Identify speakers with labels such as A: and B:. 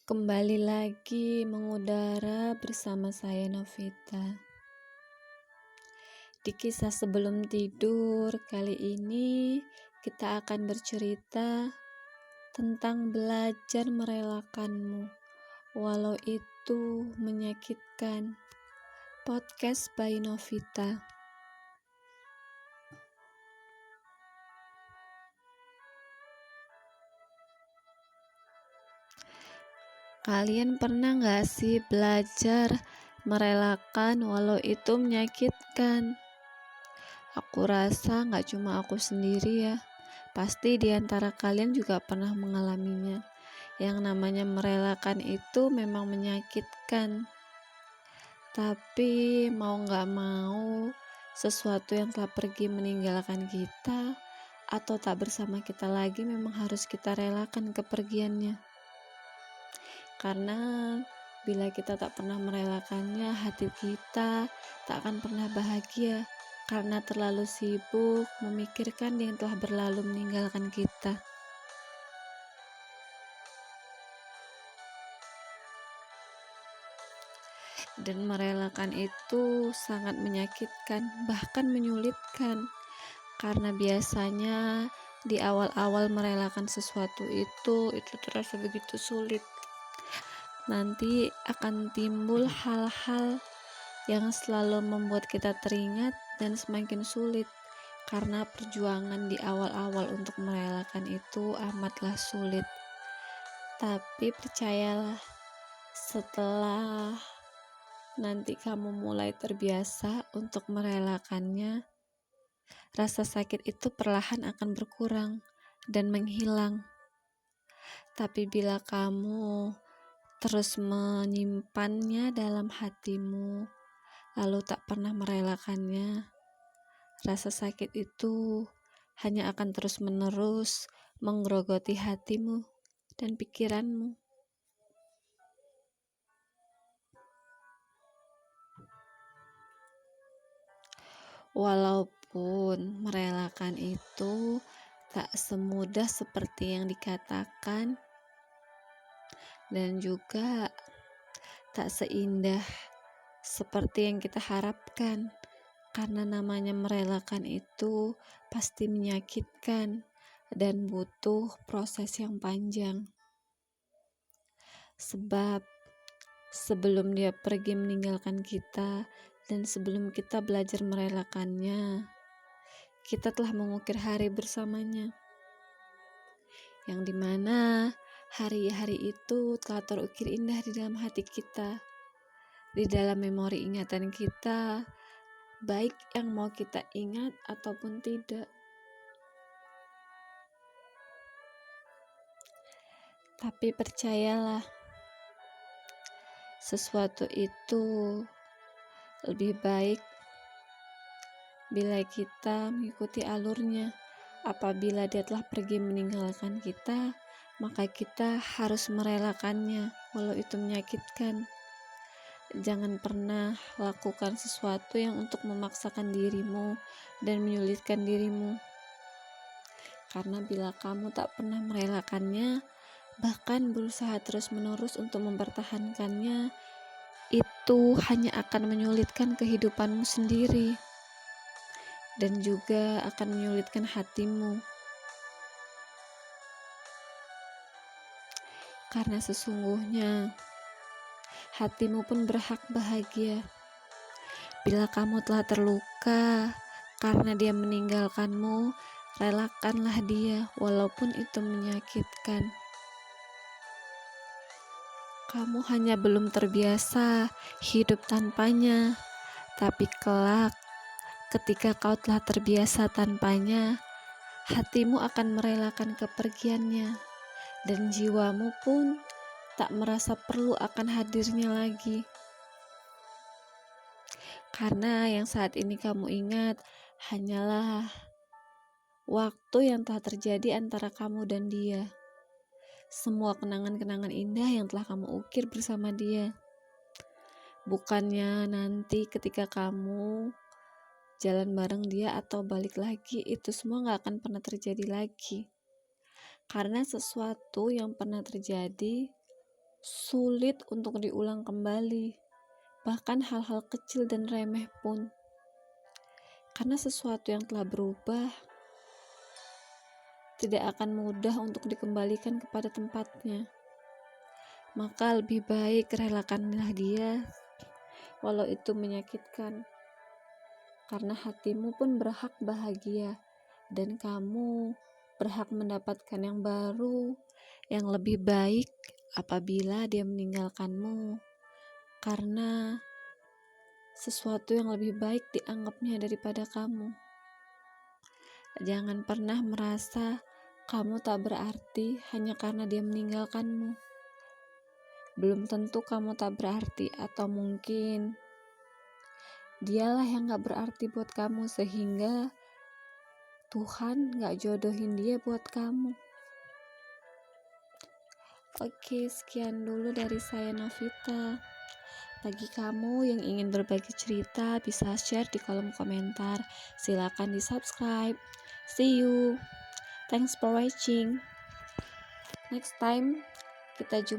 A: Kembali lagi mengudara bersama saya Novita. Di kisah sebelum tidur kali ini kita akan bercerita tentang belajar merelakanmu walau itu menyakitkan. Podcast by Novita. Kalian pernah gak sih belajar merelakan walau itu menyakitkan? Aku rasa gak cuma aku sendiri ya. Pasti di antara kalian juga pernah mengalaminya. Yang namanya merelakan itu memang menyakitkan. Tapi mau gak mau, sesuatu yang telah pergi meninggalkan kita atau tak bersama kita lagi memang harus kita relakan kepergiannya. Karena bila kita tak pernah merelakannya, hati kita tak akan pernah bahagia karena terlalu sibuk memikirkan yang telah berlalu meninggalkan kita. Dan merelakan itu sangat menyakitkan, bahkan menyulitkan. Karena biasanya di awal-awal merelakan sesuatu itu terasa begitu sulit. Nanti akan timbul hal-hal yang selalu membuat kita teringat dan semakin sulit. Karena perjuangan di awal-awal untuk merelakan itu amatlah sulit. Tapi percayalah, setelah nanti kamu mulai terbiasa untuk merelakannya, rasa sakit itu perlahan akan berkurang dan menghilang. Tapi bila kamu terus menyimpannya dalam hatimu, lalu tak pernah merelakannya, rasa sakit itu hanya akan terus-menerus menggerogoti hatimu dan pikiranmu. Walaupun merelakan itu tak semudah seperti yang dikatakan, dan juga tak seindah seperti yang kita harapkan, karena namanya merelakan itu pasti menyakitkan dan butuh proses yang panjang. Sebab sebelum dia pergi meninggalkan kita dan sebelum kita belajar merelakannya, kita telah mengukir hari bersamanya, yang dimana hari-hari itu telah terukir indah di dalam hati kita, di dalam memori ingatan kita, baik yang mau kita ingat ataupun tidak. Tapi percayalah, sesuatu itu lebih baik bila kita mengikuti alurnya. Apabila dia telah pergi meninggalkan kita, maka kita harus merelakannya walau itu menyakitkan. Jangan pernah lakukan sesuatu yang untuk memaksakan dirimu dan menyulitkan dirimu. Karena bila kamu tak pernah merelakannya, bahkan berusaha terus-menerus untuk mempertahankannya, itu hanya akan menyulitkan kehidupanmu sendiri dan juga akan menyulitkan hatimu. Karena sesungguhnya hatimu pun berhak bahagia. Bila kamu telah terluka karena dia meninggalkanmu, relakanlah dia walaupun itu menyakitkan. Kamu hanya belum terbiasa hidup tanpanya, tapi kelak ketika kau telah terbiasa tanpanya, hatimu akan merelakan kepergiannya dan jiwamu pun tak merasa perlu akan hadirnya lagi. Karena yang saat ini kamu ingat hanyalah waktu yang telah terjadi antara kamu dan dia. Semua kenangan-kenangan indah yang telah kamu ukir bersama dia. Bukannya nanti ketika kamu jalan bareng dia atau balik lagi, itu semua gak akan pernah terjadi lagi. Karena sesuatu yang pernah terjadi sulit untuk diulang kembali, bahkan hal-hal kecil dan remeh pun. Karena sesuatu yang telah berubah tidak akan mudah untuk dikembalikan kepada tempatnya. Maka lebih baik relakanlah dia, walau itu menyakitkan. Karena hatimu pun berhak bahagia, dan kamu berhak mendapatkan yang baru, yang lebih baik apabila dia meninggalkanmu. Karena sesuatu yang lebih baik dianggapnya daripada kamu. Jangan pernah merasa kamu tak berarti hanya karena dia meninggalkanmu. Belum tentu kamu tak berarti, atau mungkin dialah yang gak berarti buat kamu sehingga Tuhan gak jodohin dia buat kamu. Oke, sekian dulu dari saya, Novita. Bagi kamu yang ingin berbagi cerita, bisa share di kolom komentar. Silakan di subscribe. See you. Thanks for watching. Next time kita jumpa.